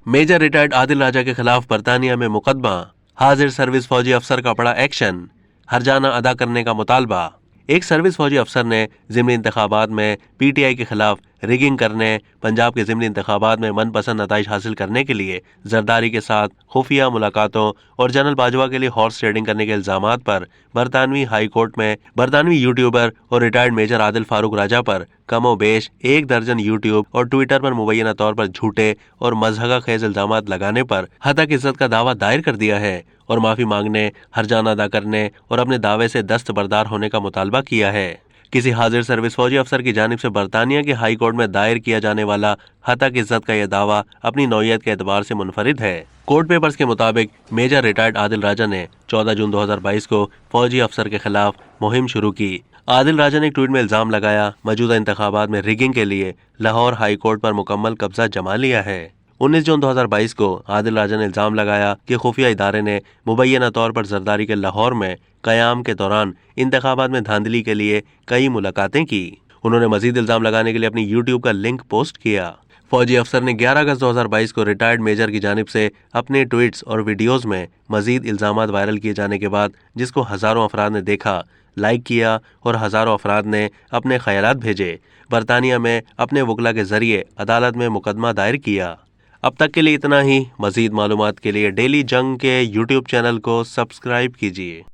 Major retired Adil राजा के खिलाफ बरतानिया में मुकदमा, हाजिर सर्विस फौजी अफसर का बड़ा एक्शन, हर्जाना अदा करने का मुतालबा। एक सर्विस फौजी अफसर ने ज़िमनी इंतखाबात में पीटीआई के खिलाफ रिगिंग करने, पंजाब के ज़िमनी इंतखाबात में मनपसंद नताइज हासिल करने के लिए जरदारी के साथ खुफिया मुलाकातों और जनरल बाजवा के लिए हॉर्स ट्रेडिंग करने के इल्जामात पर बरतानवी हाई कोर्ट में बरतानवी यूट्यूबर और रिटायर्ड मेजर आदिल फारूक राजा पर कमोबेश 1 दर्जन यूट्यूब और ट्विटर पर मुबैना तौर पर झूठे और मजहका खेज इल्जामात लगाने पर हतक इज्जत का दावा दायर कर दिया है और माफी मांगने, हर्जाना अदा करने और अपने दावे से दस्तबरदार होने का मुतालबा किया है। किसी हाजिर सर्विस फौजी अफसर की जानिब से बरतानिया के हाई कोर्ट में दायर किया जाने वाला हतक इज्जत का यह दावा अपनी नौयत के एतबार से मुनफरिद है। कोर्ट पेपर्स के मुताबिक मेजर रिटायर्ड आदिल राजा ने 14 जून 2022 को फौजी अफसर के खिलाफ मुहिम शुरू की। आदिल राजा ने एक ट्वीट में इल्जाम लगाया, मौजूदा इंतखाबात में रिगिंग के लिए लाहौर हाई कोर्ट पर मुकम्मल कब्जा जमा लिया है। 19 जून 2022 को आदिल राजा ने इल्जाम लगाया कि खुफिया इदारे ने मुबैना तौर पर जरदारी के लाहौर में क़याम के दौरान इंतखाबात में धांधली के लिए कई मुलाकातें की। उन्होंने मजीद इल्जाम लगाने के लिए अपनी यूट्यूब का लिंक पोस्ट किया। फौजी अफसर ने 11 अगस्त 2022 को रिटायर्ड मेजर की जानिब से अपने ट्वीट्स और वीडियोज़ में मजीद इल्जामात वायरल किए जाने के बाद जिसको हज़ारों अफराद ने देखा, लाइक किया और हज़ारों अफराद ने अपने ख्यालात भेजे, बरतानिया में अपने वकला के जरिए अदालत में मुकदमा दायर किया। अब तक के लिए इतना ही। मजीद मालूमात के लिए डेली जंग के यूट्यूब चैनल को सब्सक्राइब कीजिए।